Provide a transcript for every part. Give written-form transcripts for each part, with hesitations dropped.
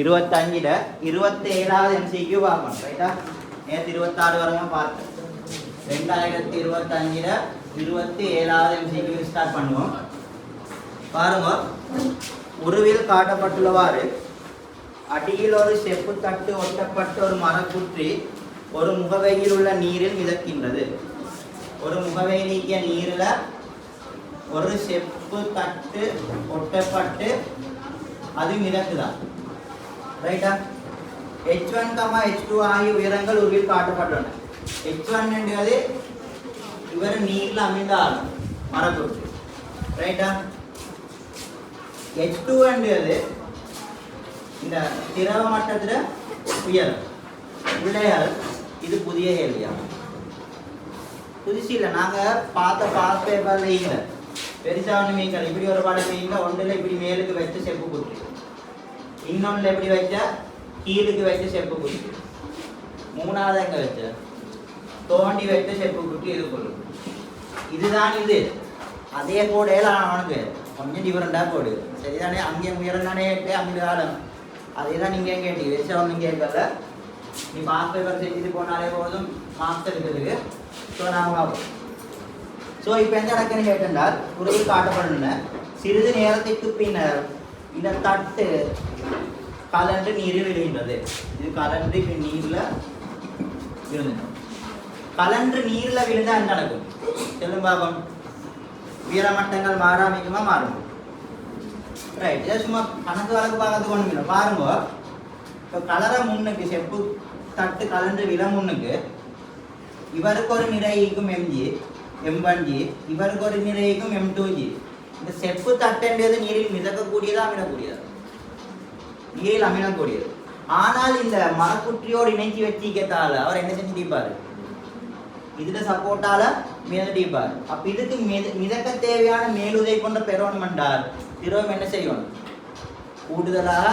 25ல 27வது MCQ பார்க்கணும். ரைட்டா? நேற்று 26 வரைக்கும் பார்த்தோம். 2025ல 27வது MCQ ஸ்டார்ட் பண்ணுவோம். பாருங்க, உருவில் காட்டப்பட்டுள்ளவாறு அடியில் ஒரு செப்பு தட்டு ஒட்டப்பட்ட ஒரு மரக்குற்றி ஒரு முகவையில் உள்ள நீரில் மிதக்கின்றது. ஒரு முகவை நீக்கிய நீரில் ஒரு செப்பு தட்டு ஒட்டப்பட்டு அது மிதக்குதான். ரைட்டா? H1, H2 ஆகிய உயரங்கள் உருவில் காட்டப்பட்டுள்ளன. H1 என்பது இவர் நீரில் அமைந்த ஆள் மரக்குற்றி. ரைட்டா? H2 என்பது இந்த திரவ மட்டத்தில் உயரம். பிள்ளையார் இது புதிய கேள்வியா? புதுசு இல்லை. நாங்கள் பாஸ் பேப்பரில் இல்லை பெருசாக மீன்கள் இப்படி ஒரு பாடம் மீன்கள் ஒன்றில் இப்படி மேலுக்கு வச்சு செப்பு குட்டி, இன்னொன்றில் எப்படி வச்சா கீழுக்கு வச்சு செப்பு குட்டி, மூணாவது எங்கே வச்ச தோண்டி வச்ச செப்பு குட்டி இது கொள்ளும். இதுதான் இது. அதே போடையில அவனுக்கு கொஞ்சம் டிஃபரெண்டாக போடு. சரிதானே? அங்கே உயரம் தானே கேட்டு அங்கே காலம் அதே தான் நீங்கள் கேட்டி வச்சு அவனு கேட்கல. நீ பாஸ் பேப்பர் செஞ்சுட்டு போனாலே போதும் மார்க்ஸ் எடுக்கிறதுக்கு. ஸோ நாங்கள் பார்ப்போம். ஸோ இப்போ எந்த நடக்குன்னு கேட்டால் உருவில் காட்டப்படணும்னு சிறிது நேரத்திற்கு பின்னர் இந்த தட்டு கலண்டு நீரில் விழுகின்றது. இது கலண்டு இப்போ நீரில் விழுந்துடும். கலண்டு நீரில் விழுந்தால் என்ன நடக்கும் சொல்லும் பாபம்? உயரமட்டங்கள் மாறாமிக்குமா மாறும். ரைட். இதை சும்மா கணக்கு வழக்கு பார்க்கறதுக்கு ஒன்றும் இல்லை. பாருங்க, இப்போ கலர முன்னுக்கு செப்பு தட்டு கலண்டு விழ முன்னுக்கு இவருக்கு ஒரு நிறைக்கும் M1G, இவருக்கு ஒரு நிறைக்கும் M2G. இந்த செப்பு தட்டுன்றது நீரில் மிதக்கக்கூடியதா அமிழக்கூடியதா? நீரில் அமிழக்கூடியது. ஆனால் இந்த மரக்குற்றியோடு இணைச்சி வச்சிக்கத்தால அவர் என்ன செஞ்சுட்டிப்பாரு? இதுல சப்போர்ட்டால மிதட்டிப்பார். அப்ப இதுக்கு மிதக்க தேவையான மேலுதை கொண்ட பெறணும் என்றால் திரவம் என்ன செய்யணும்? கூடுதலாக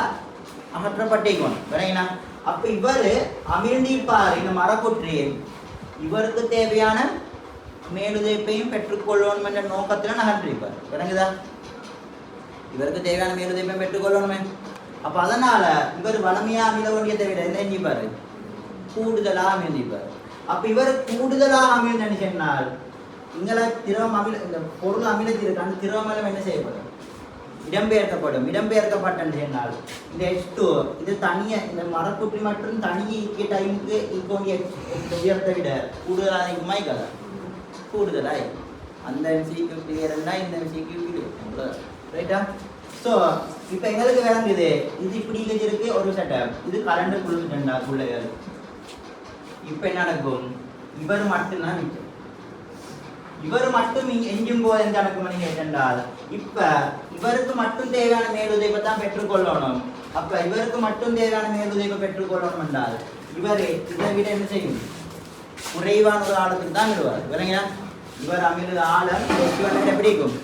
அகற்றப்பட்டிக்கணும். சரிங்களா? அப்ப இவர் அமிழ்ந்திப்பார். இந்த மரக்குற்றி இவருக்கு தேவையான மேலுதைப்பையும் பெற்றுக்கொள்ளணும் என்ற நோக்கத்தில் நகர்ந்திருப்பார். விளங்குதா? இவருக்கு தேவையான மேலுதைப்பையும் பெற்றுக்கொள்ளணுமே. அப்ப அதனால இவர் வளமையா அமிழ வேண்டியதை விட என்ன செஞ்சிப்பாரு? கூடுதலாக அமிழ்ந்திப்பார். அப்ப இவர் கூடுதலாக அமிழ்ந்து சொன்னால் இங்களை திரவம் அமிழ இந்த பொருள் அமிழத்திருக்கு. அந்த திரவமெல்லாம் என்ன செய்யப்படும்? இடம்பெயர்க்கப்படும். இடம்பெயர்க்கப்பட்டன்னு சொன்னால் இந்த H2 இது தனிய இந்த மரக்குற்றி மற்றும் தனிய டைமுக்கு இக்கோண்டிய உயரத்தை விட கூடுதலாக இருக்குமா? கதை கூடுதலாய் அந்த MCQ கிளியர்னா இந்த MCQ கிளியர். ரைட்டா? ஸோ இப்போ எங்களுக்கு விளங்குது. இது இப்படி இருக்கு ஒரு செட்டப். இது கரண்ட் குளிர்ந்துட்டா பிள்ளைகள். இப்போ என்ன நடக்கும்? இவர் மட்டும்தான் நிற்கும். இவர் மட்டும் எஞ்சும் போது எந்த நடக்கும் கேட்டால் இப்ப இவருக்கு மட்டும் தேவையான மேலுதைப்பை தான் பெற்றுக்கொள்ளணும். அப்ப இவருக்கு மட்டும் தேவையான மேலுதைப்பை பெற்றுக்கொள்ளணும் என்றால் இவர் இதை விட என்ன செய்யும்? குறைவான ஒரு ஆழத்துக்கு தான் விடுவார். விளங்கினா? இவர் அமிழ்ந்த ஆழம் எப்படி இருக்கும்?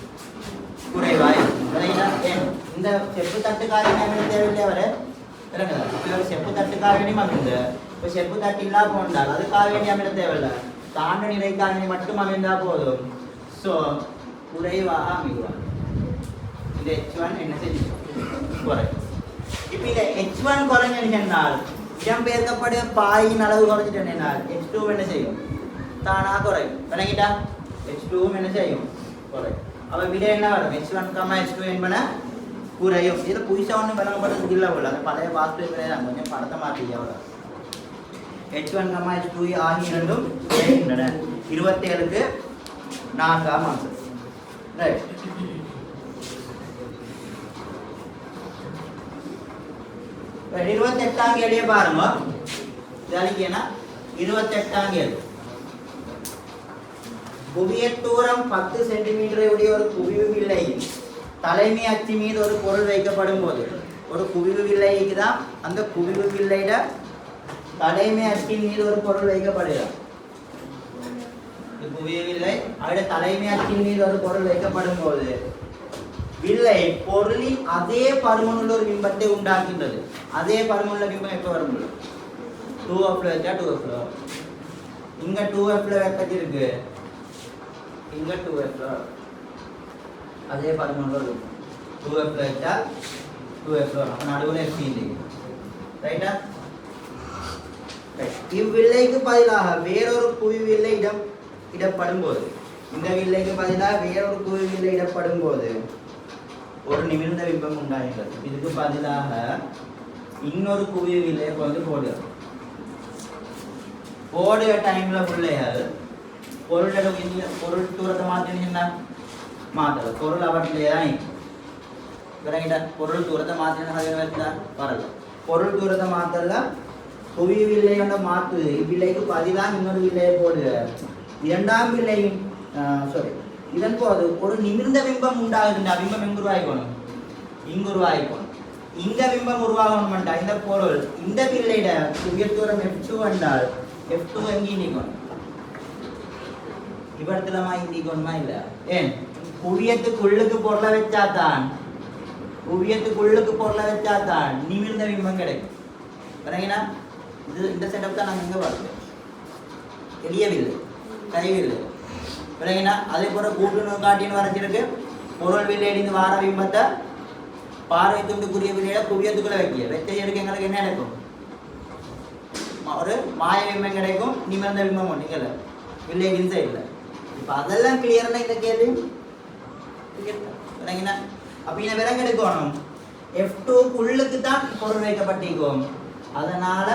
குறைவாய். விளங்கினா? இந்த செப்பு தட்டுக்காரன் அமிழ்ந்த தேவையில்லை அவரை. விளங்குதா? இவர் செப்பு தட்டுக்காரனையும் அமிழ்ந்து இப்போ செப்பு தட்டு இல்லா போன்றால் அதுக்காக வேண்டிய அமிழ்ந்த தேவையில்லை. தாண்ட நிலைக்காக மட்டும் அமைந்தா போதும். ஸோ குறைவாக அமைவார். இந்த H1 என்ன செஞ்சு குறை. இப்போ இந்த H1 குறைஞ்சு சொன்னால் இடம்பெயர்க்கப்பட பாயின் அளவு குறைஞ்சிட்டேன்னால் H2 என்ன செய்யும்? தானா குறையும். விளங்கிட்டா? H2 என்ன செய்யும்? குறையும். அப்போ விட என்ன வரும்? H1, H2 என்பன குறையும். இதில் புதுசாக ஒன்றும் விளங்கப்படுறது இல்லை. போல அந்த பழைய வாஸ்து தான் கொஞ்சம் படத்தை மாற்றி எவ்வளோ H1, H2 ஆகிய இரண்டும் கிடைக்கின்றன. 27க்கு 4ஆம் ஆன்சர். ரைட். ரைட். 28ஆம் கேள்வியை பாருங்க. இதுக்கு என்ன? 28ஆம் கேள்வி. குவியத் தூரம் 10 சென்டிமீட்டரை உடைய ஒரு குவிவு வில்லையில் தலைமை அச்சு மீது ஒரு பொருள் வைக்கப்படும் போது ஒரு குவிவு வில்லைக்கு தான் அந்த குவிவு வில்லையிட தலைமை அச்சின் மீது ஒரு பொருள் வைக்கப்படுகிறது. குவியவில்லை அவருடைய தலைமை அச்சின் மீது ஒரு பொருள் வைக்கப்படும் போது வில்லை பொருளின் அதே பருமனுள்ள ஒரு பிம்பத்தை உண்டாக்குகின்றது. அதே பருமனுள்ள பிம்பம் எப்போ வரும்? 2F வச்சா 2F. இங்க 2F வைக்கிறது இருக்கு, இங்க 2F. அதே பருமனுள்ள 2F வச்சா 2F வரும். அப்போ நடுவில் FC இருக்கு. ரைட்டா? இவ்வில்லைக்கு பதிலாக வேறொரு குவிவில்லை இடப்படும் போது, இந்த வில்லைக்கு பதிலாக வேறொரு குவிவில்லை இடப்படும் போது ஒரு நிமிர்ந்த பிம்பம் உண்டாகிறது. இதுக்கு பதிலாக இன்னொரு குவிவில்லையை கொண்டு போடுகிறோம். போடுகிற டைம்ல பிள்ளைகள் பொருள் தூரத்தை மாற்றினீங்கன்னா மாற்றல, பொருள் அவற்றிலே தான் விளங்கிட்டா. பொருள் தூரத்தை மாற்றினா வரல, பொருள் தூரத்தை மாற்றல, குவி வில்லையோட மாற்று. இவ்வில்லைக்கு பதிலாக இன்னொரு வில்லையை போடு. இரண்டாம் வில்லையும் இதன் போது ஒரு நிமிர்ந்த பிம்பம் உண்டாகுதுண்டா. பிம்பம் எங்க உருவாயிக்கணும்? இங்கு உருவாயிக்கணும். இங்க பிம்பம் உருவாகணும்டா. இந்த பொருள் இந்த வில்லையிட குவியத் தூரம் F2 என்றால் F2 எங்கே நீக்கணும்? இவரத்துலமா நீக்கணுமா இல்ல? ஏன் குவியத்துக்குள்ளுக்கு பொருளை வச்சாதான், குவியத்துக்குள்ளுக்கு பொருளை வச்சாதான் நிமிர்ந்த பிம்பம் கிடைக்கும். பாருங்கன்னா இது இந்த செட்டப் தான் நாங்கள் இங்கே பார்க்கிறோம். எளியவில்லை, கைவில்லை. பாருங்கன்னா அதே போல கூட்டுணு காட்டின்னு வரைஞ்சிருக்கு. பொருள் வில்லையிலிருந்து வார பிம்பத்தை பார்வை துண்டுக்குரிய வில்லையில குவியத்துக்குள்ள வச்ச எடுக்க எங்களுக்கு என்ன நடக்கும்? ஒரு மாய பிம்பம் கிடைக்கும், நிமிர்ந்த பிம்பம் ஒன்று இல்லை வில்லை இன்சைடில். இப்போ அதெல்லாம் கிளியர்னா இந்த கேள்வி பாருங்கன்னா. அப்போ இந்த விலங்கு எடுக்கணும் F2 உள்ளுக்கு தான் பொருள் வைக்கப்பட்டிருக்கும். அதனால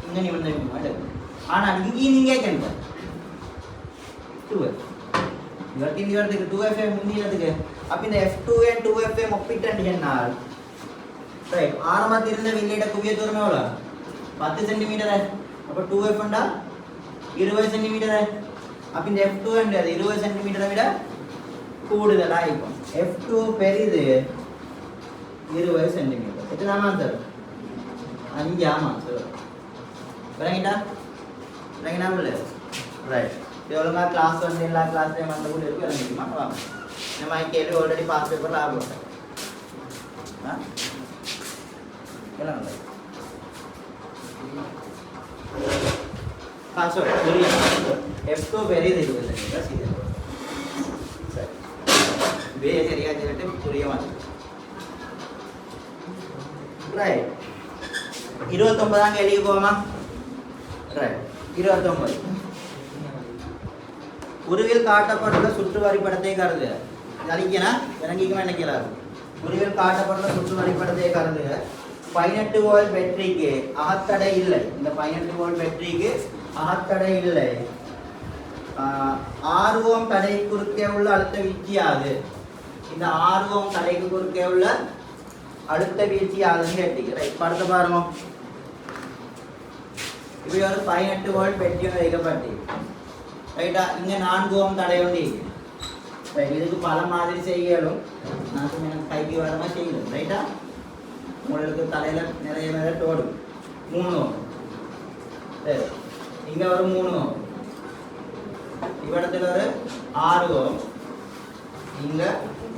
இங்க நிமிர்ந்த பிம்பம் எடுக்கும். ஆனால் இங்கேயும் நீங்க கேட்க 2F இவர்த்திக்கு 2FM முந்தினதுக்கு. அப்போ இந்த F2 and 2FM ஒப்பிட்டு சொன்னால் ரைட், ஆரம்பத்தில் இருந்த வில்லையிட குவிய தூரம் எவ்வளோ? 10 சென்டிமீட்டர். அப்போ 2F ண்டா 20 சென்டிமீட்டர். அப்போ இந்த F2 என்றது 20 சென்டிமீட்டரை விட கூடுதலாக இருக்கும். F2 பெரிது 20 சென்டிமீட்டர். எத்தனாமா சார்? 5ஆமா சார். விளங்கிட்டா? விளங்கினா இல்லை? ரைட். இது ஒழுங்கா கிளாஸ் வந்து எல்லா கிளாஸ்லையும் வந்து கூட இருக்கு. விளங்கிக்குமா? வாங்க. இந்த மாதிரி கேள்வி ஆல்ரெடி பாஸ் பேப்பரில் ஆகப்பட்டேன். விளங்க sorry, F2 பெரியது 20 சென்டிமீட்டர். சரி, சரியா சொல்லிட்டு புரிய மாதிரி. ரைட், 29 கேள்விக்கு போவோமா? ரைட், 29. உருவில் காட்டப்பட்டுள்ள சுற்று வரைபடத்தை கருது. அழிக்கனா இறங்கிக்குமா என்ன கேளாது. உருவில் காட்டப்பட்டுள்ள சுற்று வரைபடத்தை கருது. 18 வோல்ட் பேட்டரிக்கு அகத்தடை இல்லை. இந்த 18 வோல்ட் பேட்டரிக்கு அகத்தடை இல்லை. 6 ஓம் தடை குறுக்கே உள்ள அழுத்த வீழ்ச்சியாது. இந்த 6 ஓம் தடைக்கு குறுக்கே உள்ள அழுத்த வீழ்ச்சியாதுன்னு கேட்டீங்க. ரைட், படத்தை பாருங்க. இப்படி ஒரு 18 வோல்ட் பெட்டி வைக்கப்பட்டு ரைட்டா. இங்க 4 ஓம் தடை உண்டு. இதுக்கு பல மாதிரி செய்யலும் நான் கைக்கு வரமா செய்யணும். ரைட்டா, உங்களுக்கு தலையில நிறைய தோடும். 3 ஓம். சரி, இங்க ஒரு 3 ஓம், இவ்விடத்துல ஒரு 6 ஓம், இங்க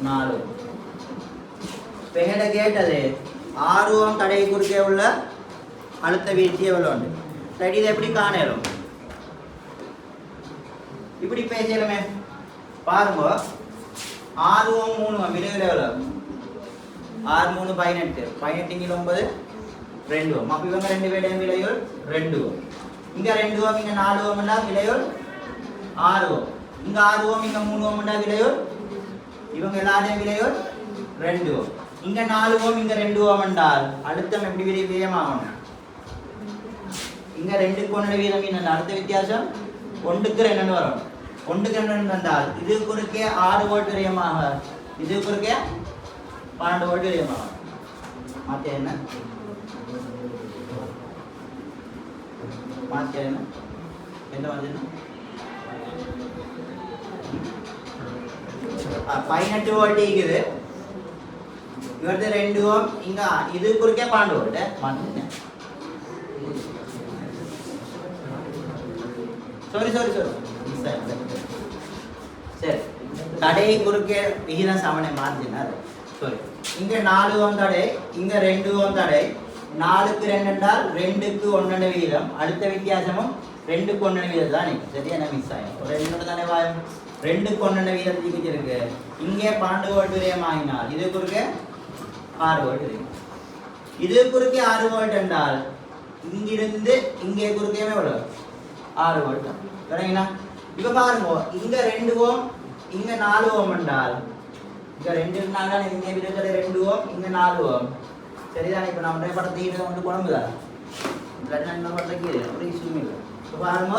4 ஓம். பெகட கேட்டது 6 ஓம் தடை குறுக்கே உள்ள அழுத்த வீழ்ச்சி எவ்வளோ உண்டு. சரி, இதை எப்படி காணலும்? இப்படி பேசலுமே பாருங்க. 6 ஓம் 3 ஓம் விலையில் எவ்வளோ? 6 3 18, 18 இங்கே 9 2 ஓம். அப்போ இவங்க 2 பேருடைய விலையுள் 2 ஓம். இங்கே 2 ஓம், இங்கே 4 ஓம்னா விலையுள் 6 ஓம். இங்கே 6 ஓம், இங்கே 3 ஓம்னா விலையுள் இவங்க எல்லாரையும் விலையுள் 2 ஓம். இங்கே 4 ஓம், இங்கே 2 ஓம் என்றால் அழுத்தம் எப்படி விதமாகணும்? இங்கே 2க்கு 1 வீதம் என்ன அடுத்த வித்தியாசம்? 1க்கு 2 வரும். 1க்கு 2 என்றால் இது குறுக்கே 6 வோல்ட் விரயமாக, இது குறுக்கே 12 வோல்ட் விரயமாக. மாற்ற என்ன? மாற்ற என்ன? என்ன வந்து 18 வோல்ட் இருக்குது. இவரது 2 ஓம், இங்க இது குறுக்கே 12 வோல்ட். மாற்றுங்க. சாரி சரி, தடை குறுக்கே விகிதம் சமனை மாற்றினார். சாரி, இங்க 4 ஓம் தடை, இங்க 2 ஓம் தடை. 4க்கு 2 என்றால் 2க்கு 1 விகிதம். அடுத்த வித்தியாசமும் 2க்கு 1 விகிதம் தானே. சரியா, என்ன மிஸ் ஆகும்? ஒரு 2 தானே வாயும். 2க்கு 1 விகிதத்துக்கு இருக்கு. இங்கே 12 வோல்ட் விரயம் ஆகினால் இது குறுக்கே 6 வோல்ட் விரயம். இது குறுக்கே 6 வோல்ட் என்றால் இங்கிருந்து இங்கே குறுக்கே எவ்வளவு 6 வோல்ட். சரிங்களா? இப்ப பாருங்க, இங்க 2 ஓம் இங்க 4 ஓம் என்றால் இங்க 2 இருந்தாங்க, இங்க இருக்கிற 2 ஓம் இங்க 4 ஓம். சரிதானே? இப்ப நம்ம படத்தை இது வந்து குழம்புதா இந்த படத்துக்கு ஒரு இஷ்யூ இல்லை. இப்ப பாருங்க,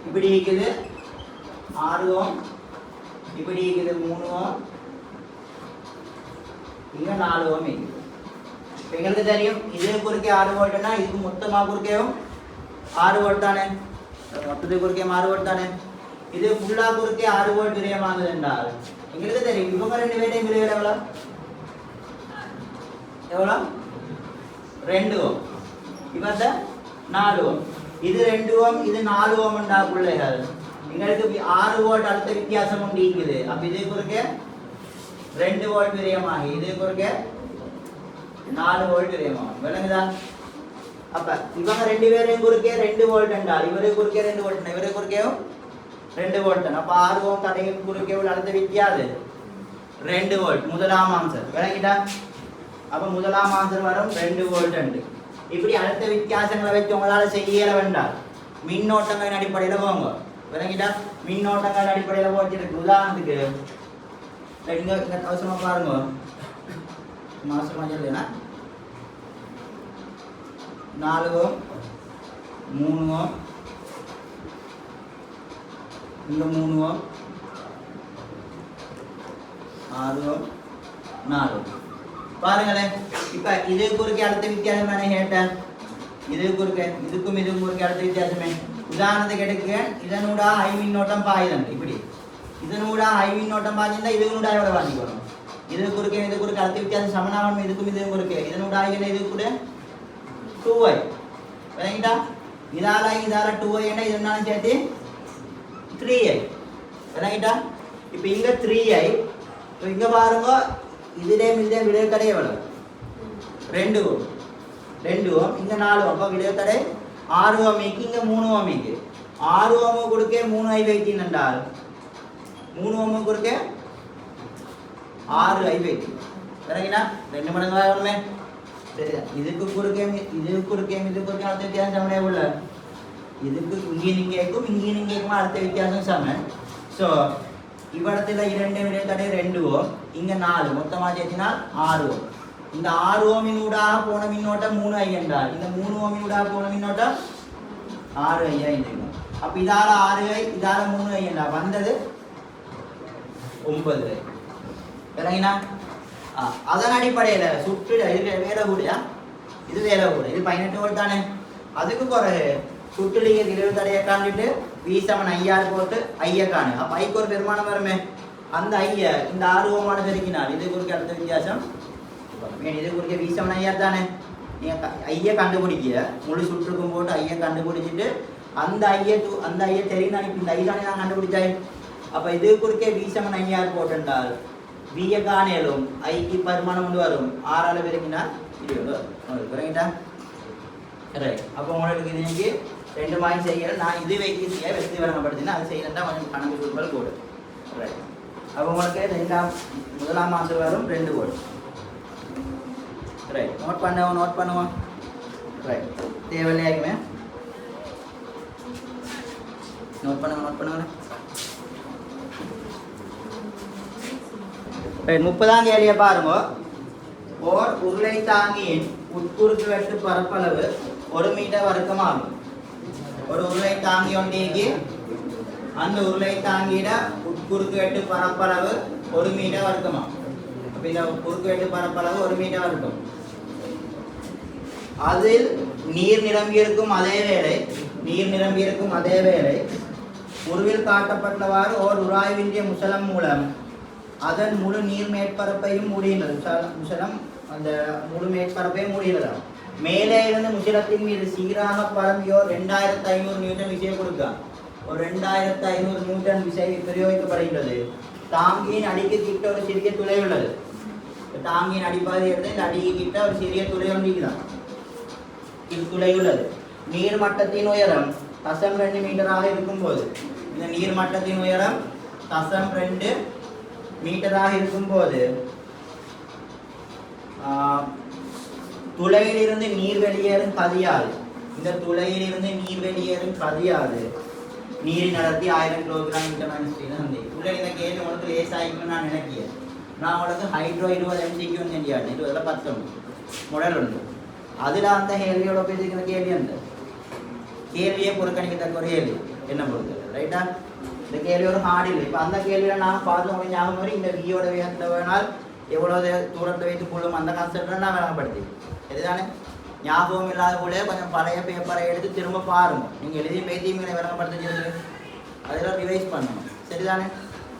இப்படி இருக்குது 6 ஓம், இப்படி இருக்குது 3 ஓம், இங்க 4 ஓம் இருக்குது. எங்களுக்கு தெரியும் இது குறுக்கே 6 வோல்ட்னா இதுக்கு மொத்தமாக குறுக்கேவும் 6 வோல்ட் தானே, மொத்தத்துக்கு குறுக்கே 6 வோல்ட் தானே. இது ஃபுல்லா குறுக்கே 6 வோல்ட் விரயமாகுது என்றால் எங்களுக்கு தெரியும் இவங்க 2 பேரையும் விரைவில் எவ்வளோ 2 ஓம், இவங்க 4 ஓம். இது 2 ஓம், இது 4 ஓம் என்றா பிள்ளைகள் எங்களுக்கு 6 வோல்ட் அடுத்த வித்தியாசம் உண்டு இருக்குது. அப்ப இது குறுக்கே 2 வோல்ட் விரயமாகி இது குறுக்கே 4 வோல்ட் விரயமாகும். விளங்குதா? அப்ப இவங்க 2 பேரையும் குறுக்கே 2 வோல்ட் என்றால் இவரே குறுக்கே 2 வோல்ட், இவரே குறுக்கேவும் 2 வோல்ட். அப்ப 6 ஓம் தடையும் குறுக்கே உள்ள அடுத்த வித்தியாசம் 2 வோல்ட். முதலாம் ஆன்சர் விளங்கிட்டா? அப்ப முதலாம் ஆன்சர் வரும் 2 வோல்ட் என்று. இப்படி அடுத்த வித்தியாசங்களை வச்சு உங்களால செய்யல வேண்டாம். மின்னோட்டங்களின் அடிப்படையில் போங்க. விளங்கிட்டா? மின்னோட்டங்களின் அடிப்படையில் போச்சிருக்கு. உதாரணத்துக்கு இங்க அவசரமா பாருங்க, மாசமா இல்லைன்னா 4 ஓம் 3 ஓம், இங்க 3 ஓம் 6 ஓம் 4 ஓம். பாருங்களேன், இப்ப இது குறுக்கே அடுத்த வித்தியாசம் தானே கேட்டேன். இது குறுக்கே இதுக்கும் இதுக்கும் குறுக்கே அடுத்த வித்தியாசமே. உதாரணத்துக்கு எடுக்க இதனூடா ஐ மின்னோட்டம் பாயுதுண்டு. இப்படி இதனூடா ஐ மின்னோட்டம் பாய்ந்தா இதுனூடா எவ்வளவு வாங்கிக்கணும். இது குறுக்கே இது குறுக்கே அடுத்த வித்தியாசம் சமனாகும். இதுக்கும் இதுவும் குறுக்கே இதனூடா இது கூட 2i. விளங்கிட்டா? இதால 2i என்ன இதனாலும் சேர்த்து 3i. விளங்கிட்டா? இப்ப இங்க 3i, இங்க பாருங்க இதுலயே விளைவு தடை எவ்வளவு 2 ஓம், 2 ஓம், இங்க 4 ஓம். அப்ப விளைவு தடை 6 ஓமிக்கு, இங்க 3 ஓமிக்கு. 6 ஓமு குறுக்கே 3i வைத்தீன் என்றால் 3 ஓமு குறுக்கே 6i வைத்தீன். விளங்கினா? 2 மடங்கு ஆகணுமே. சரியா? இதுக்கு குறுக்கே இது குறுக்கே இது குறுக்கே அடுத்த வித்தியாசம் சமனே உள்ள இதுக்கு இங்கே நீங்கேக்கும் இங்கே நீங்கேக்கும் அடுத்த வித்தியாசம் சமன். ஸோ இவ்விடத்துல 2 விட தடை 2 ஓம், இங்க 4, மொத்தமாக சேர்த்தினால் 6 ஓம். இந்த 6 ஓமின் ஊடாக போன மின்னோட்டம் 3i என்றால் இந்த 3 ஓமின் ஊடாக போன மின்னோட்டம் 6i என்றால் அப்ப இதால 6i இதால 3i என்றால் வந்தது 9i. விளங்கினா? அதன் அடிப்படையில சுற்று இது வேலை கூடயா, இது வேலை கூட, இது 18 வோல்ட் தானே. அதுக்கு பிறகு சுற்றுலிங்க விளைவு தடையை காண்டிட்டு V7 IR போட்டு ஐய காணு. அப்ப ஐக்கு ஒரு பெருமானம் வருமே, அந்த ஐய இந்த 6 ஓமான பெருக்கினால் இது குறுக்கே அடுத்த வித்தியாசம் இது குறுக்கே V7 IR தானே. நீங்க ஐய கண்டுபிடிக்க முழு சுற்றுக்கும் போட்டு ஐய கண்டுபிடிச்சிட்டு அந்த ஐய தெரியும் அனுப்பி இந்த ஐ தானே நான் கண்டுபிடிச்சாய். அப்ப இது குறுக்கே V7 IR போட்டுண்டால் விய காணேலும் ஐக்கு பரிமாணம் கொண்டு வரும் 6ஆல பெருக்கினால் இது விளங்கிட்டா? ரைட். அப்போ உங்களுக்கு இது இன்னைக்கு 2 மாதிரி செய்யல. நான் இது வைத்து செய்ய வெற்றி வழங்கப்படுத்தினா அது செய்யறதா கொஞ்சம் கணக்கு ரூபாய் போடு. ரைட். அப்போ உங்களுக்கு முதலாம் ஆன்சர் வரும் 2 வோல்ட். ரைட். நோட் பண்ணுவோம். ரைட். தேவையில்லையாக்குமே நோட் பண்ணுங்க. ரைட். 30ஆம் கேள்வியை பாருங்க. ஓர் உருளை தாங்கியின் உட்குறுக்கு வெட்டு பரப்பளவு 1 மீட்டர் வர்க்கமாகும். ஒரு உருளை தாங்கி ஒன்றிக்கு அந்த உருளை தாங்கியிட உட்குறுக்கு வெட்டு பரப்பளவு 1 மீட்டர் வர்க்கமாகும். அப்ப இந்த குறுக்கு வெட்டு பரப்பளவு 1 மீட்டர் வர்க்கம். அதில் நீர் நிரம்பியிருக்கும் அதே வேளை உருவில் காட்டப்பட்டவாறு ஓர் உராய்வின்றிய முசலம் மூலம் அதன் முழு நீர் மேற்பரப்பையும் மூடுகின்றது. முசலம் அந்த முழு மேற்பரப்பையும் மூடுகிறது. மேலே இருந்து முசலத்தின் மீது சீராக பரம்பியோர் 2500 நியூட்டன் விசையை கொடுக்க ஒரு 2500 நியூட்டன் விசை பிரயோகிக்கப்படுகின்றது. தாங்கியின் அடிக்கு கிட்ட ஒரு சிறிய துளை உள்ளது. தாங்கியின் அடிப்பகுதி எடுத்து இந்த அடிக்கு கிட்ட ஒரு சிறிய துளை ஒன்றிக்குதான் துளை உள்ளது. நீர்மட்டத்தின் உயரம் 0.2 மீட்டராக இருக்கும்போது இந்த நீர்மட்டத்தின் உயரம் 0.2 மீட்டராக இருக்கும்போது துளையிலிருந்து நீர் வெளியேறும் கதியாது. இந்த துளையிலிருந்து நீர் வெளியேறும் கதியாது நீரின் அடர்த்தி 1000 கிலோகிராம் மீட்டர் மைனஸ் டி. உள்ள இந்த கேள்வி உங்களுக்கு லேசாகிக்கும்னு நான் நினைக்கிறேன். நான் உங்களுக்கு ஹைட்ரோ 20 MCQ செஞ்சாட்டு 20 முடல் உண்டு. அதில் அந்த கேள்வியோட பேசிக்கிற கேள்வி அந்த கேள்வியை புறக்கணிக்கத்தக்க ஒரு கேள்வி என்ன பொறுத்தது ரைட்டா. இந்த கேள்வி ஒரு ஹார்ட் இல்லை. இப்போ அந்த கேள்வியில் நான் பார்த்து ஞாபகம் வரும் இந்த வியோட வேகத்தில் வேணால் எவ்வளோ தூரத்தை வைத்து கொள்ளும் அந்த கான்செப்டில் நான் விளங்கப்படுத்தி இதுதானே. ஞாபகம் இல்லாத போல கொஞ்சம் பழைய பேப்பரை எடுத்து திரும்ப பாருங்க. நீங்கள் எழுதி பேத்தியுமே விளங்கப்படுத்தி அதில் ரிவைஸ் பண்ணணும் சரிதானே.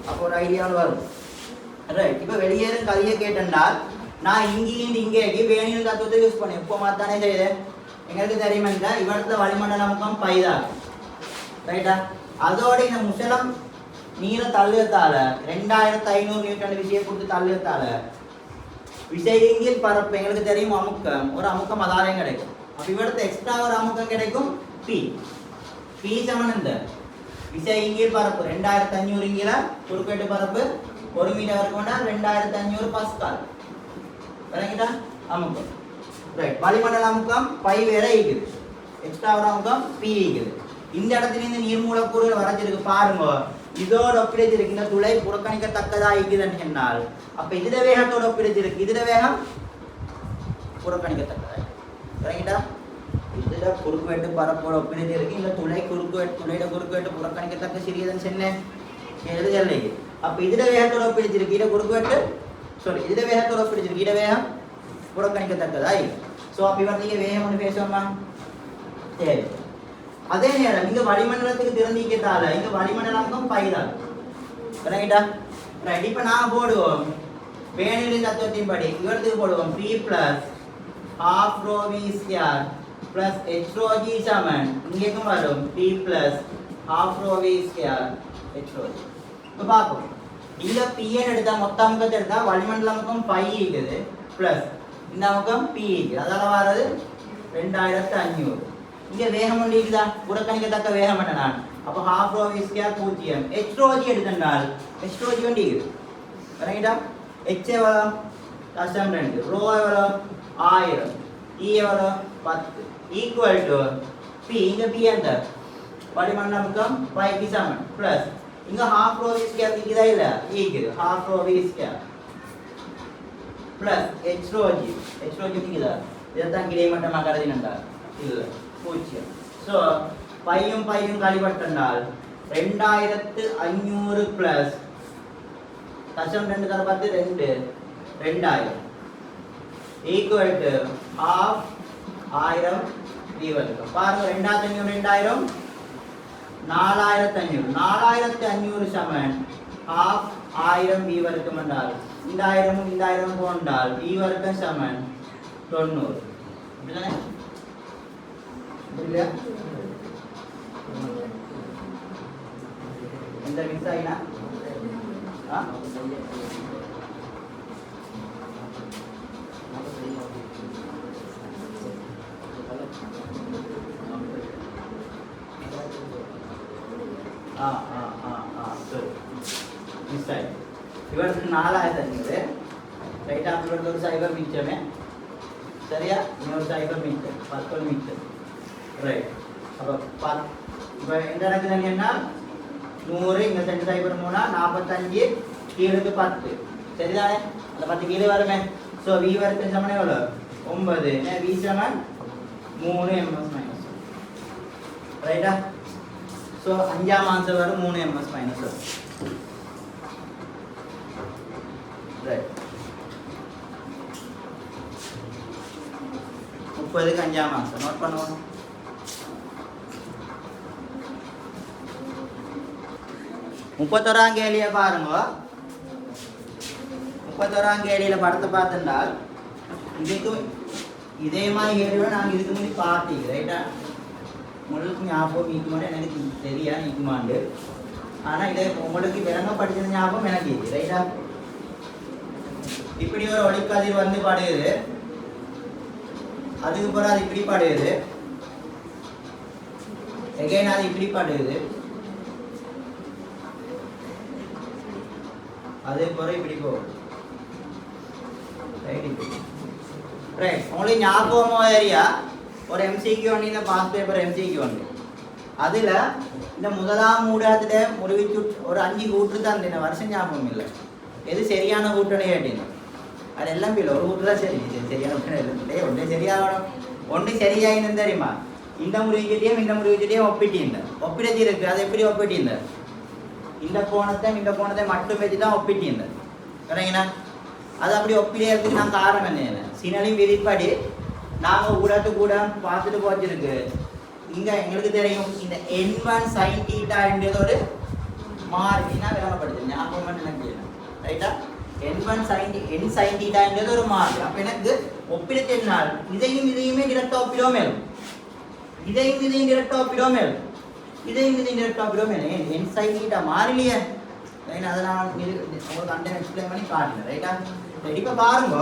அப்போ ஒரு ஐடியாவில் வரும் ரைட். இப்போ வெளியேறும் கதையை கேட்டென்றால் நான் இங்கேருந்து இங்கேக்கு வேணியின் தத்துவத்தை யூஸ் பண்ணேன். இப்போ மாத்தானே செய்யுது எங்களுக்கு தெரியுமெண்டா இவரத்துல வளிமண்டல அமுக்கம் பைதான் ரைட்டா. அதோட இந்த முசலம் நீரை தள்ளுவத்தால 2500 நியூட்டன் விசையை கொடுத்து தள்ளுவத்தால விசையிங்கில் பரப்பு எங்களுக்கு தெரியும் அமுக்கம் ஒரு அமுக்கம் அதாரையும் கிடைக்கும். அப்போ இவரத்து எக்ஸ்ட்ரா ஒரு அமுக்கம் கிடைக்கும் பி. பி சமன் இந்த விசையிங்கில் பரப்பு 2500 இங்கில குறுக்கேட்டு பரப்பு 1 மீட்டர் இருக்கும்னா 2500 பாஸ்கல் விளங்கிட்டா அமுக்கம் ரைட். வளிமண்டல அமுக்கம் பை வேற இருக்குது எக்ஸ்ட்ரா ஒரு அமுக்கம் பி இருக்குது. இந்த இடத்துல இருந்து நீர் மூலக்கூறுகள் வரைஞ்சிருக்கு பாருங்க. இதோட ஒப்பிடிச்சிருக்கு இந்த துளை புறக்கணிக்கத்தக்கதா இருக்குதுன்னு சொன்னால் அப்ப இதுல வேகத்தோட ஒப்பிடிச்சிருக்கு இதுல வேகம் புறக்கணிக்கத்தக்கதா விளங்கிட்டா. இதுல குறுக்குவெட்டு பரப்போட ஒப்பிடிச்சிருக்கு இந்த துளை துளையோட குறுக்குவெட்டு புறக்கணிக்கத்தக்க சிறியதுன்னு சொன்னேன் எழுதலை. அப்ப இதுல வேகத்தோட ஒப்பிடிச்சிருக்கு இட குறுக்குவெட்டு இதுல வேகத்தோட ஒப்பிடிச்சிருக்கு இட வேகம் புறக்கணிக்கத்தக்கதா. ஸோ அப்போ இவர் நீங்கள் வேகம் ஒன்று பேசணுமா சரி. அதே நேரம் இங்கே வளிமண்டலத்துக்கு திறந்திக்கத்தால இங்கே வளிமண்டலம் பைதான் விளங்கிட்டா ரைட். இப்போ நான் போடுவோம் வேணிலின் தத்துவத்தின் படி இவரத்துக்கு போடுவோம் P + ½ ρ V² + H ρ G சமன் இங்கேக்கும் வரும் P + ½ ρ V² H ρ G. இப்போ பார்ப்போம் இங்கே Pn எடுத்தால் மொத்த அமுக்கத்தை எடுத்தால் வளிமண்டல அமுக்கம் பை இருக்குது ப்ளஸ் இந்த அமுக்கம் P இருக்குது அதால் வர்றது 2500. இங்கே வேகம் ஒன்று இருக்குதா புறக்கணிக்கத்தக்க வேகம் என்ன நான் அப்போ ½ ρ V² 0. H ρ G எடுத்தால் H ρ G ஒன்று இருக்குது விளங்கிட்டா. H எவ்வளோ கஷ்டம் 2 ρ எவ்வளோ 1000 E எவ்வளோ 10 ஈக்குவல் டு P. இங்கே P அந்த வளிமண்டல அமுக்கம் பைக்கு சமன் ப்ளஸ் இங்கே ½ ρ V² இருக்குதா இல்லை இருக்குது ½ ρ V² ப்ளஸ் H ρ G இருக்குதா இதைத்தான் கிடைமட்டமாக கருதினா இல்லை 0. ஸோ பையும் கழிவட்டால் 2500 ப்ளஸ் தசம் 2 தர பார்த்து 2000 ஈக்குவல் டு ½ 1000 V வரைக்கும் பாருங்க 2500 4500 சமன் ½ 1000 V வரைக்கும் என்றால் இந்த 1000 போன்றால் V வரைக்கும் சமன் 90 இப்படிதானே இல்லையா. இந்த மிஸ் ஆகினா மிஸ் ஆகி இவருக்கு 4000 இருக்குது ரைட்டா. இவருக்கு ஒரு சைபர் மிச்சமே சரியா இன்னொரு சைபர் மீட்டர் 10 மீட்டர் ரைட். அப்போ இப்போ எந்த நடக்குதுன்னா 100 இங்கே 2 சைபர் 3 45 கீழுக்கு 10 சரிதானே. அந்த 10 கீழே வருமே. ஸோ V வரைக்கும் சமன் எவ்வளோ 9 V சமன் 3 ms ரைட்டா. ஸோ 5ஆம் ஆன்சர் வரும் 3 ms வரும் ரைட். 30க்கு 5ஆம் ஆன்சர் நோட் பண்ணுவோம். முப்பத்தொராம் கேள்வியை பாருங்க. 31ஆம் கேள்வியில் படத்தை பார்த்துட்டால் இதுக்கும் இதே மாதிரி கேள்வியோட நாங்கள் இதுக்கு முன்னாடி பார்த்தீங்க ரைட்டா. உங்களுக்கு ஞாபகம் நீக்குமான்னு எனக்கு தெரியா நீக்குமாண்டு. ஆனால் இதை உங்களுக்கு விளங்க படிச்சது ஞாபகம் எனக்கு இது ரைட்டா. இப்படி ஒரு ஒளிக்கதிர் வந்து படுகிறது அதுக்கு பிறகு அது இப்படி படுகிறது எகைன் அது இப்படி படுகிறது அதே போல இப்படி போகும் ரைட். ரைட் உங்களுக்கு ஞாபகமோ ஏரியா ஒரு MCQ ஒன்று இந்த பாஸ் பேப்பர் MCQ ஒன்று அதில் இந்த முதலாம் ஊடகத்தில் முறிவிச்சு ஒரு 5 கூட்டு தான் இந்த வருஷம் ஞாபகம் இல்லை எது சரியான கூட்டணி கேட்டீங்க அது எல்லாம் இல்லை ஒரு கூட்டு தான் சரி சரியான கூட்டணி இல்லை ஒன்றே சரியாகணும் ஒன்று சரியாயின்னு தெரியுமா இந்த முறிவிச்சுட்டியும் ஒப்பிடச்சி இருக்கு அது எப்படி ஒப்பிட்டீங்க இந்த கோணத்தை மட்டும் வச்சு தான் ஒப்பிட்டீங்க சரிங்களா அது அப்படி ஒப்பிடுறதுக்கு நான் காரணம் என்ன சினலின் விதிப்படி நாங்கள் ஊடகத்துக்கு கூட பார்த்துட்டு போச்சிருக்கு இங்கே எங்களுக்கு தெரியும் இந்த n1 sin θ ஒரு மாறினா விளங்கப்படுது ஞாபகம் மட்டும் எனக்கு ரைட்டா n1 sin θ ஒரு மாறி அப்போ எனக்கு ஒப்பிட சொன்னால் இதையுமே டிரெக்டாக ஒப்பிடுவோம் மேலும் இதையும் டிரெக்டாக ஒப்பிடுவோம் மேலும் டிரெக்டாக ஒப்பிடுவோம் மேலும் n sin θ மாறிலையே ரைட் அதை நான் உங்களுக்கு கண்டென்ட் எக்ஸ்பிளைன் பண்ணி காட்டுறேன் ரைட்டா இப்போ பாருங்க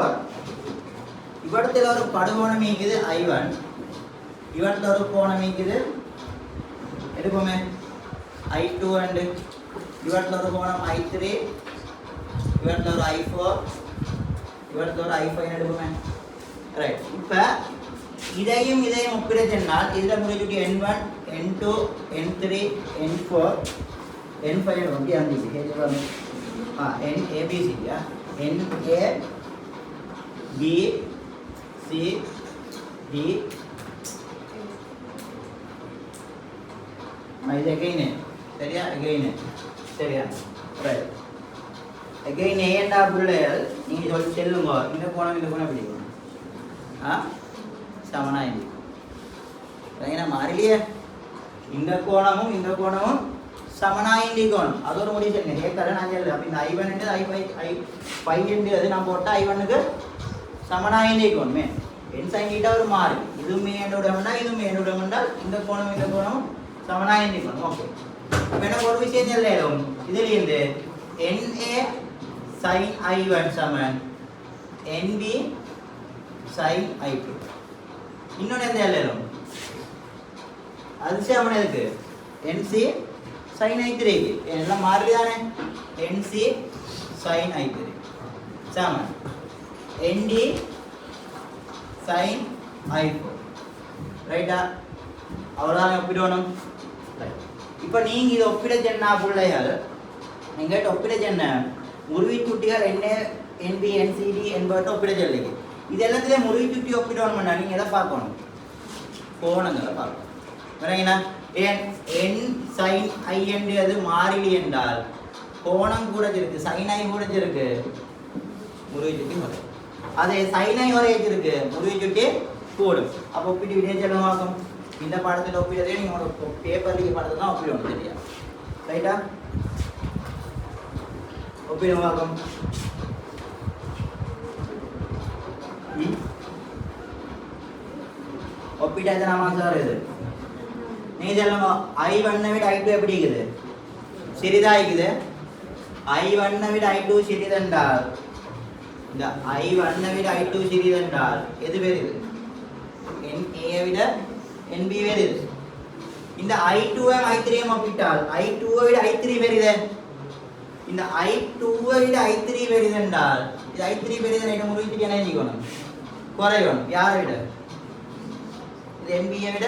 இவடத்தில் ஒரு படுகோணம் இருக்குது I1 இவடத்தில் ஒரு கோணம் இருக்குது எடுப்போமே I2 அண்டு இவடத்தில் ஒரு கோணம் I3 இவடத்தில் ஒரு I4 இவடத்தில் ஒரு I5 எடுப்போமே ரைட் இப்போ இதையும் ஒப்பிட சொன்னால் இதில் முடிச்சுட்டு N1 N2 N3 N4 N5 எப்படி இருந்துச்சு N ABC NA B C D இது again சரியா சரியா ரைட் again ஏண்டா பிள்ளைகள் நீங்கள் சொல்லி செல்லுங்க இந்த கோணம் பிடிக்கும் சமனாயி சரிங்களா மாறிலையே இந்த கோணமும் சமனாயி கோணம் அது ஒரு முடிவு சொல்லுங்க ஏற்கனவே நான் சொல்லு அப்போ இந்த I1 I5 அது நான் போட்டால் I1க்கு சமனாயி கோணமே n sin θ ஒரு மாறி இதுவுமே என்னோட என்றால் இந்த கோணம் சமனாயி கோணம் ஓகே இப்போ எனக்கு ஒரு விஷயம் சொல்லும் இதுலேருந்து NA sin I1 சமன் NB sin I2 இன்னொன்று எந்த எழுதும் அது சமன் எதுக்கு NC sin I3 எல்லாம் மாறி தானே NC sin I3 சமன் ND sin I4 ரைட்டா அவ்வளோதான் ஒப்பிடணும் இப்போ நீங்கள் இதை ஒப்பிட சொன்னா பிள்ளைகள் நீங்கள் ஒப்பிட சொன்ன முருவி சுட்டிகள் NB NCD என்பவற்றை ஒப்பிட சொல்லிங்க இது எல்லாத்துலேயும் முருவி சுட்டி ஒப்பிடணும்னா நீங்கள் எதை பார்க்கணும் கோணங்களை பார்க்கணும் சரிங்களா ஏன் n sin I அது மாறிலி என்றால் கோணம் கூட இருக்கு sin I கூட இருக்கு முருவி சுட்டி வரும் அதே sin I வரையிருக்கு முருவி சுட்டி கூடும் அப்போ ஒப்பிட்டு விடிய செல்லமாகும் இந்த பாடத்தில் ஒப்பிடுறதே நீங்கள் பேப்பர்லேயே பாடத்தில் தான் ஒப்பிடணும் சரியா ரைட்டா ஒப்பிடமாகும் ஒப்பிட்டா எத்தனை சார் இது நீங்கள் சொல்லுங்க I1 விட I2 எப்படி இருக்குது சிறிதா இருக்குது I1 விட I2 சிறிதென்றால் இந்த I1 விட I2 சிறிதென்றால் எது பெரிது NA விட NB பெரிது இந்த I2 I3 ஒப்பிட்டால் I2 விட I3 பெரிது இந்த I2 விட I3 பெரிதென்றால் இது I3 பெரிதென என்ன முடிவுக்கு என்ன நினைக்கணும் குறையணும் யாரை விட இது NB விட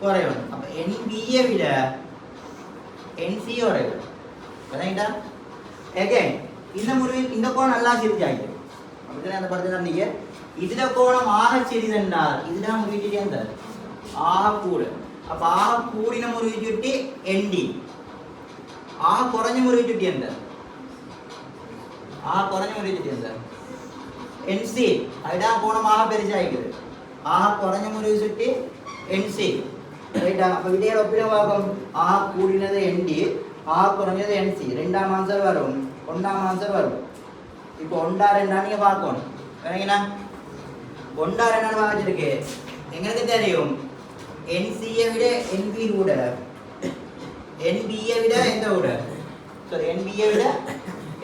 குறையணும் அப்ப NB விட NC குறையணும் சரிங்களா again இந்த முடிவில் இந்த கோணம் நல்லா சிறிதாயிட்டு அப்படிதான் அந்த படத்துல நீங்க இதுல கோணம் ஆக சிறிதென்றால் இதுல முடிவுக்கு எந்த ஆக கூட அப்ப ஆக கூடின முடிவுக்கு ND ஆக குறைஞ்ச முடிவுக்கு எந்த ஆக குறைஞ்ச முடிவுக்கு எந்த NC அதுதான் கோணமாக பெருசாயிக்குது ஆக குறைஞ்ச முடிவுக்கு NC ரைட்டா அப்ப விடையில ஒப்பிடவாகும் ஆக கூடினது ND ஆக குறைஞ்சது NC ரெண்டாம் ஆன்சர் வரும் ஒன்றாம் ஆன்சர் வரும் இப்போ ஒன்றா ரெண்டா நீங்க பார்க்கணும் சரிங்களா ஒன்றா ரெண்டான்னு பார்த்துருக்கு எங்களுக்கு தெரியும் NC-யை விட NB கூட NB-யை விட எந்த கூட சாரி NB-யை விட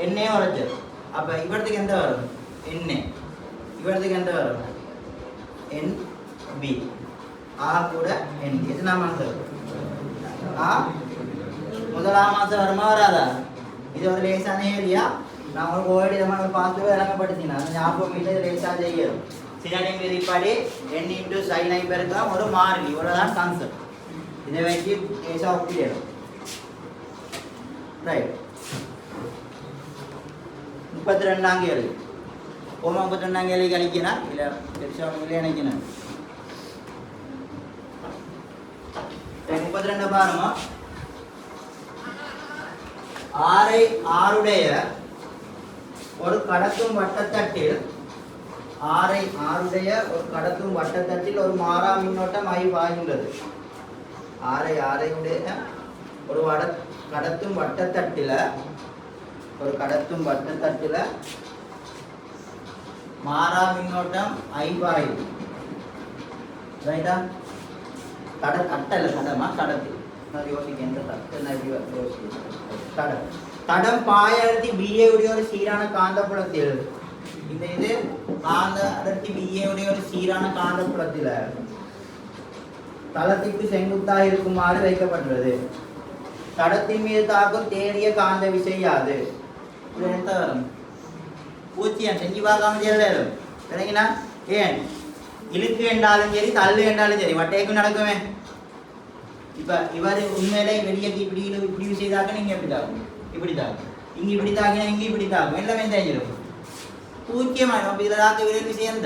NA உரைச்சது அப்போ இவரத்துக்கு எந்த வரும் NA இவரத்துக்கு எந்த வரும் NB ஆ கூட NB எத்தனாம் ஆன்சர் முதலாம் ஆன்சர் வருமா வராதா இது ஒரு லேசான ஏரியா நான் உங்களுக்கு ஓடி நம்ம பார்த்து இறங்கப்படுத்தினா அந்த ஞாபகம் இல்லை லேசாக செய்யணும் சினானியம் விதிப்படி n into sin i பெருக்கலாம் ஒரு மாறிலி. இவ்வளவுதான் கான்செப்ட். இதை வச்சு கேஸா ஒப்பிடணும். ரைட். 32ஆம் கேள்வி. 32ஆம் கேள்வி கணிக்கணும் இல்ல பெருசா ஒண்ணுல கணிக்கணும். 32 பாருங்க. ஆறுடைய ஒரு கடத்தும் வட்டத்தட்டில் ஆறுடைய ஒரு கடத்தும் வட்டத்தட்டில் ஒரு மாறா மின்னோட்டம் I பாய்கின்றது. ஆறையுடைய ஒரு கடத்தும் வட்டத்தட்டில் மாறா மின்னோட்டம் I பாயுது. ரைட்டா? தடம் பாய அடர்த்தி BA உடைய ஒரு சீரான காந்தப்புலத்தில் இந்த இது காந்த அடர்த்தி BA உடைய ஒரு சீரான காந்தப்புலத்தில் தளத்திற்கு செங்குத்தாக இருக்குமாறு வைக்கப்பட்டுள்ளது. தடத்தின் மீது தாக்கும் தேடிய காந்த விசையாது. இது என்ன வரும்? பூச்சியம் செஞ்சு பார்க்காம தெரியல. சரிங்களா? ஏன் இழுக்கு என்றாலும் சரி தள்ளு என்றாலும் சரி வட்டைக்கும் நடக்குமே. இப்ப இவர் உண்மையிலே வெளியே இப்படி செய்தாக்க நீங்க எப்படி தாக்கும், இப்படி தாக்கும், இங்க இப்படி தாக்கினா இங்க இப்படி தாக்கும், எல்லாமே தெரிஞ்சிடும். பூச்சியமா நம்ம இதுல தாக்க விட விஷயம்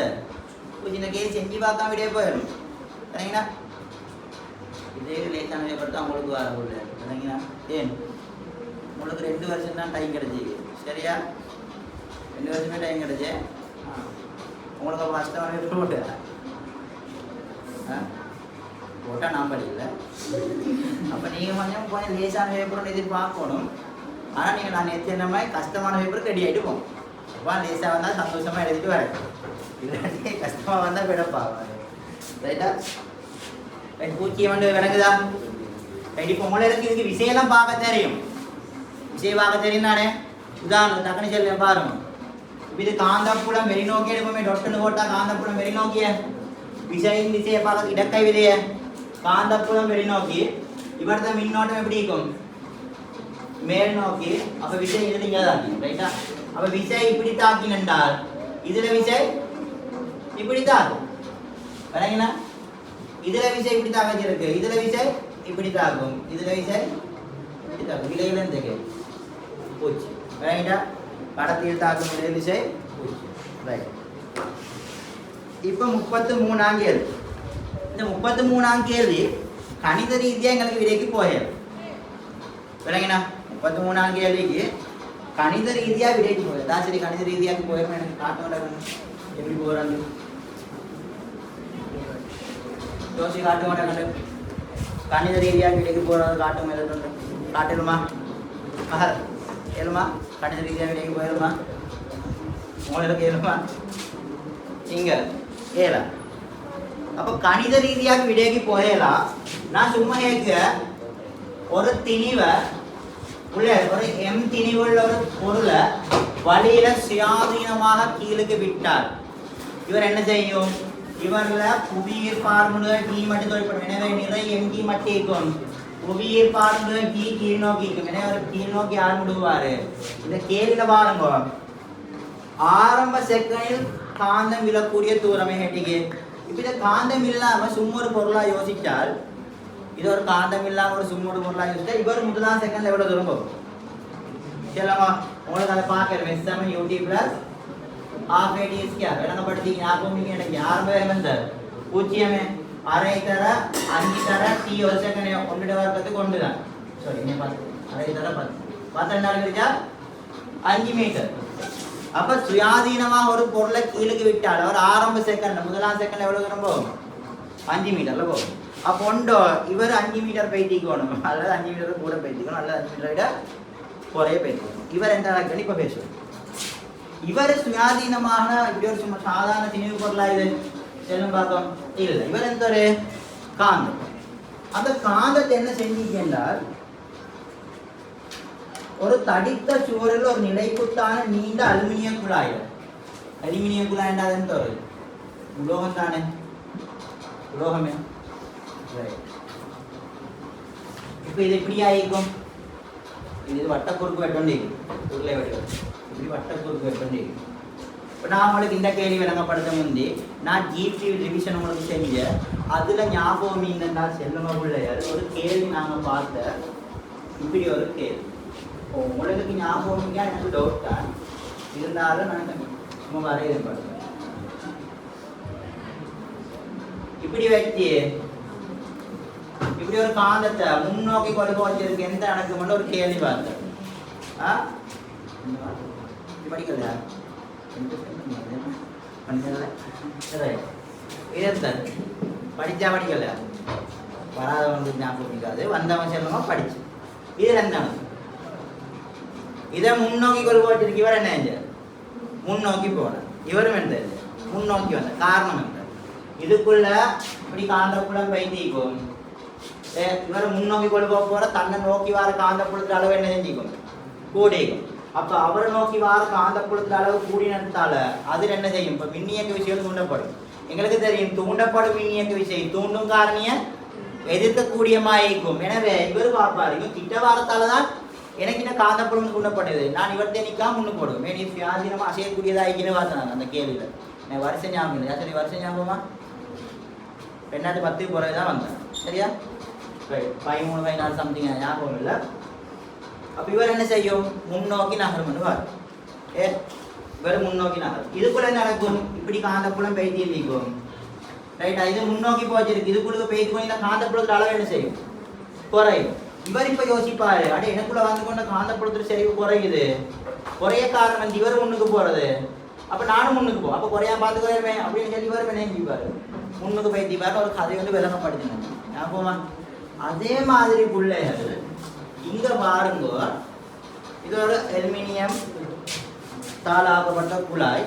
பூச்சின கேஸ் செஞ்சு பார்க்காம விடையே போயிடும். சரிங்களா? இதே லேசான விடைப்படுத்த உங்களுக்கு வர முடியல. சரிங்களா? ஏன் உங்களுக்கு 2 வருஷம் தான் டைம் கிடைச்சி. சரியா? 2 வருஷமே டைம் கிடைச்சி. உங்களுக்கு கஷ்டமான போட்டு போட்டால் நான் படிக்கல. அப்போ நீங்கள் கொஞ்சம் லேசான பேப்பர் எதிர்பார்க்கணும். ஆனால் நீங்கள் நான் நேற்று என்ன மாதிரி கஷ்டமான பேப்பர் ரெடி ஆகிட்டு போகும். அப்போ லேசாக வந்தால் சந்தோஷமாக எழுதிட்டு வரேன். இல்லாட்டி கஷ்டமாக வந்தால் விடப்பா. ரைட்டா? பூச்சியை வந்து விளங்குதா? ரைட். இப்போ உங்களுக்கு இதுக்கு விஷயம்லாம் பார்க்க தெரியும். விஷயம் பார்க்க தெரியும் தானே? உதாரணம் டக்குனு சொல்ல பாருங்க. இப்போ இது காந்தப்புலம் வெளிநோக்கி எடுப்போமே. டொட்டுன்னு போட்டால் காந்தப்புலம் வெளிநோக்கிய விசையின் திசையை பார்க்க இடக்கை விதைய காந்தப்புலம் வெளிநோக்கி. இவரது மின்னோட்டம் எப்படி இருக்கும்? மேல் நோக்கி. அப்ப விசை இதுல இங்க தாக்கி. ரைட்டா? அப்ப விசை இப்படி தாக்கினால் இதுல விசை இப்படி தாக்கும். சரிங்களா? இதுல விசை இப்படி தாக்கிருக்கு, இதுல விசை இப்படி தாக்கும், இதுல விசை இப்படி தாக்கும். இலையில இருந்து போச்சு. ரைட்டா? கடத்தில் தாக்கும் இலை விசை போச்சு. ரைட். இப்போ 33ஆம் கேள்வி. இந்த 33ஆம் கேள்வி கணித ரீதியாக எங்களுக்கு விடைக்கு போயிடும். விளங்கினா? 33ஆம் கேள்விக்கு கணித ரீதியாக விடைக்கு போயிடும். தான் சரி கணித ரீதியாக போயிடும். எனக்கு காட்டு எப்படி போகிறாங்க யோசி காட்டு மாட்டாங்க. கணித ரீதியாக விடைக்கு போகிறது காட்டும் எழுதுண்டு காட்டலுமா? ஏழுமா? கணித ரீதியாக விடைக்கு போயிடுமா? உங்களுக்கு ஏழுமா? இங்க ஏழா. அப்போ கணித ரீதியாக விடைக்கு போயலாம். நான் சும்மா கேட்க ஒரு திணிவை உள்ள ஒரு M திணிவுள்ள ஒரு பொருளை வழியில சுயாதீனமாக கீழுக்கு விட்டார். இவர் என்ன செய்யும்? இவர்ல புவியீர்ப்பார்முக T மட்டும் தொழிற்படும். எனவே நிறை MT மட்டும் இருக்கும். புவியீர்ப்பார்முக T கீழ் நோக்கி இருக்கும். எனவே அவர் கீழ் நோக்கி ஆரம்பிடுவாரு. இந்த கேள்வியில பாருங்க. ஆரம்ப செகண்டில் காந்தம் விழக்கூடிய தூரமே ஹெட்டிக்கு. இப்போ இந்த காந்தம் இல்லாமல் சும்மா ஒரு பொருளாக யோசித்தால், இது ஒரு காந்தம் இல்லாமல் ஒரு சும்மா ஒரு பொருளாக யோசித்தால் இவர் முதலாம் செகண்ட்ல எவ்வளோ தூரம் போகும்? சரிங்களா? உங்களுக்கு அதை பார்க்கணும். SM UT plus of ADSK விளங்கப்படுத்திங்க. ஞாபகம் எனக்கு ஆரம்பம் வந்த பூஜ்ஜியமே அரை தர 5 தர T ஒரு செகண்ட் 1 வர்க்கத்துக்கு 1 தான். சாரி 10 அரை தர 10 12 இருக்கா 5 மீட்டர். அப்ப சுயாதீனமாக ஒரு பொருளை கீழுக்கு விட்டால் அவர் ஆரம்ப செகண்ட் முதலாம் செகண்ட் எவ்வளவு தூரம் போகும்? 5 மீட்டர்ல போகும். அப்போ ஒன்றோ இவர் 5 மீட்டர் பைத்திக்கணும், அல்லது 5 மீட்டர் கூட பைத்திக்கணும், அல்லது 5 மீட்டரை விட குறைய பைத்திக்கணும். இவர் எந்த அளவுக்கு இப்ப பேசுவோம். இவர் சுயாதீனமான இப்படி ஒரு சும்மா சாதாரண திணிவு பொருளா இது செல்லும் பார்த்தோம் இல்லை. இவர் எந்த ஒரு காந்தம். அந்த காந்தத்தை என்ன செஞ்சீங்க என்றால் ஒரு தடித்த சுவரில் ஒரு நிலைக்குத்தான நீண்ட அலுமினிய குழாய். அலுமினிய குழாய் என்றால் ஒரு உலோகம் தானே, உலோகமே. இப்போ இது எப்படி ஆகிக்கும்? இது வட்ட குறுக்கு வெட்டொண்டி உருளை வெட்டு இப்படி வட்ட குறுக்கு வெட்டொண்டி. இப்போ நான் உங்களுக்கு இந்த கேள்வி விளங்கப்படுத்த முந்தி நான் ஜிபி ரிவிஷன் உங்களுக்கு செஞ்சேன். அதில் ஞாபகம் மீந்தா செல்லுங்க பிள்ளையார் ஒரு கேள்வி நாங்கள் பார்த்த இப்படி ஒரு கேள்வி. உங்களுக்கு ஞாபகம் எனக்கு டவுட் தான், இருந்தாலும் நான் சும்மா வரையப்படுறேன். இப்படி வச்சு இப்படி ஒரு காந்தத்தை முன்னோக்கி கொண்டு வச்சிருக்கு எந்த நடக்கும்னு ஒரு கேள்வி பார்த்தேன். படிக்கல படிச்சா படிக்கல வராதவங்களுக்கு ஞாபகம் இருக்காது, வந்தவன் செல்வமா படிச்சு இது ரெண்டான இதை முன்னோக்கி கொண்டு வச்சிருக்கு. இவர் என்ன செஞ்சார்? முன்னோக்கி போன. இவரும் என்ன முன்னோக்கி வந்த காரணம் என்ன? இதுக்குள்ள இப்படி காந்தப்புலம் வைத்திக்கும். இவரை முன்னோக்கி கொண்டு போற தன்னை நோக்கி வர காந்தப்புலத்துல அளவு என்ன செஞ்சுக்கும்? கூடிக்கும். அப்ப அவரை நோக்கி வார காந்தப்புலத்துல அளவு கூடினதால அது என்ன செய்யும்? இப்ப மின்னியக்க விஷயம் தூண்டப்படும். எங்களுக்கு தெரியும் தூண்டப்படும் மின்னியக்க விஷயம் தூண்டும் காரணிய எதிர்க்கக்கூடியமாயிருக்கும். எனவே இவர் பார்ப்பாரு இவன் கிட்ட வாரத்தாலதான் எனக்கு என்ன காந்தப்புலம் தூண்டப்படுது, நான் இவர்கிட்ட நிக்காம முன்னு போடுவேன். நீ சுயாதீனமா அசையக்கூடியதாயின்னு பார்த்தேன் அந்த கேள்வியில. நான் வருஷம் ஞாபகம் இல்லை. சரி வருஷம் ஞாபகமா 2010 போறதுதான் வந்தேன். சரியா? 13 14 சம்திங் ஞாபகம் இல்லை. அப்ப இவர் என்ன செய்யும்? முன்னோக்கி நகரும். இவர் முன்னோக்கி நகரும். இதுக்குள்ள என்ன நடக்கும்? இப்படி காந்தப்புலம் பெய்தி இருக்கும். ரைட்டா? இது முன்னோக்கி போச்சிருக்கு. இதுக்குள்ள பெய்து போய் இந்த காந்தப்புலத்துல அளவு என்ன செய்யும்? குறையும். இவர் இப்ப யோசிப்பாரு, அட எனக்குள்ள வந்து கொண்ட காந்தப்புலத்துல செறிவு குறையுது, குறைய காரணம் இவர் முன்னுக்கு போறது, அப்ப நானும் முன்னுக்கு போ, அப்ப குறையா பார்த்து குறையுமே அப்படின்னு சொல்லி இவர் நினைப்பாரு. முன்னுக்கு பெய்திப்பாரு ஒரு கதை வந்து விளங்கப்படுத்தினாங்க. ஞாபகமா? அதே மாதிரி பிள்ளைகள் இங்க பாருங்க, இது ஒரு அலுமினியம் தாளாக்கப்பட்ட குழாய்.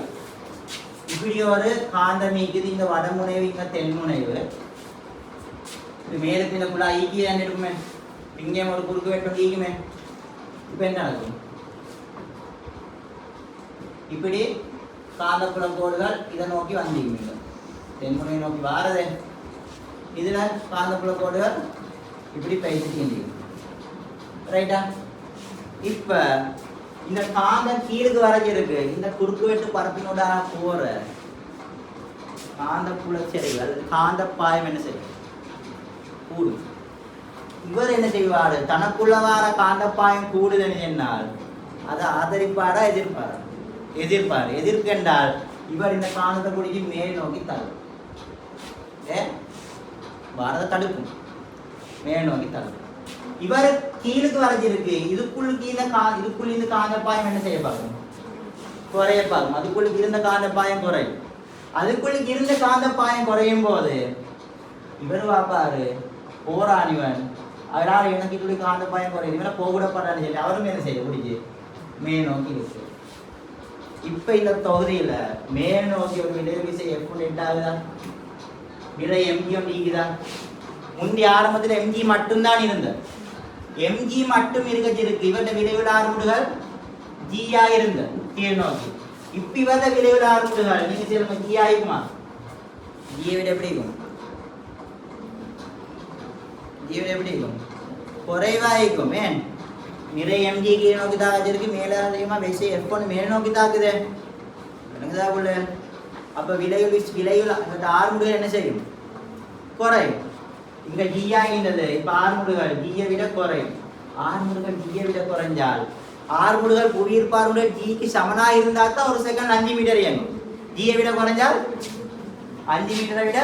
இப்படி ஒரு காந்தம் இருக்குது. இந்த வடமுனைவு இங்க தென்முனைவு. இது மேலுக்கு இந்த குழாய் ஈக்கியான் இருக்குமே, இங்கே ஒரு குறுக்கு வெட்டம் ஈக்குமே. இப்ப என்ன நடக்கும்? இப்படி காந்தப்புல கோடுகள் இதை நோக்கி வந்தீங்க, தென்முனையை நோக்கி வாரதே. இதுல காந்தப்புல கோடுகள் இப்படி பயிற்சி. ரைட்டா? இப்ப இந்த காந்தம் கீழுக்கு வரைஞ்சிருக்கு. இந்த குறுக்கு வெட்டு பரப்பினோட போற காந்த புலச்செறிகள் காந்த பாயம் என்ன செய்யும்? கூடும். இவர் என்ன செய்வாரு? தனக்குள்ள வார காந்த பாயம் கூடுதல் என்னால் அதை ஆதரிப்பாரா எதிர்ப்பாரா? எதிர்ப்பாரு. எதிர்க்கென்றால் இவர் இந்த காந்தத்தை குடிக்கு மேல் நோக்கி தள்ளும். பாரத தடுக்கும், மேல் நோக்கி தள்ளும். இவர் கீழுக்கு வரைஞ்சிருக்கு. இதுக்குள்ள இதுக்குள்ள இருந்து காந்த பாயம் என்ன செய்ய பார்க்கணும்? குறைய பார்க்கணும். அதுக்குள்ள இருந்த காந்த பாயம் குறையும். அதுக்குள்ள இருந்த காந்த பாயம் குறையும் போது இவர் பார்ப்பாரு, போராணிவன் அதனால எனக்கு இப்படி காந்த பாயம் குறையுது, இவனை போகூடப்படான்னு சொல்லி அவரும் என்ன செய்ய முடிஞ்சு மேல் நோக்கி இருக்கு. இப்ப இந்த தொகுதியில மேல் நோக்கி ஒரு விளைவு விசை எப்படி எட்டாகுதா? விலை எம்ஜிஎம் நீக்குதா? முந்தைய ஆரம்பத்துல எம்ஜி மட்டும்தான் இருந்த, எம்ஜி மட்டும் இருக்கு. இவருடைய விளைவுட ஆரம்புகள் ஜியா இருந்த கீழ் நோக்கி. இப்ப இவருடைய விளைவுட ஆரம்புகள் நீங்க சொல்லுங்க, ஜி ஆயிருக்குமா? ஜியை விட எப்படி இருக்கும்? ஜியை விட எப்படி இருக்கும்? குறைவா இருக்கும். ஏன்? நிறைய எம்ஜி கீழ் நோக்கி தாக்கிருக்கு, மேல அதிகமா விசை F1 மேல் நோக்கி தாக்குது. அப்ப விளைவுல அந்த ஆரம்புகள் என்ன செய்யும்? குறையும். இங்க ஜியா இருந்தது, இப்ப ஆறுமுடுகள் ஜியை விட குறையும். ஆறுமுடுகள் ஜியை விட குறைஞ்சால் ஆறுமுடுகள் புவியீர்ப்பார்முடுகள் ஜிக்கு சமனா இருந்தா தான் ஒரு செகண்ட் 5 மீட்டர் இயங்கும். ஜியை விட குறைஞ்சால் 5 மீட்டரை விட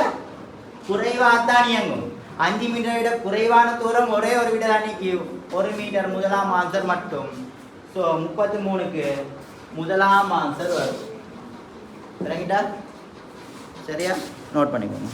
குறைவாத்தான் இயங்கும். 5 மீட்டரை விட குறைவான தூரம் ஒரே ஒரு விட அன்னைக்கு 1 மீட்டர். முதலாம் ஆன்சர் மட்டும். ஸோ 33க்கு முதலாம் ஆன்சர் வரும். சரிங்களா? சரியா? நோட் பண்ணிக்கோங்க.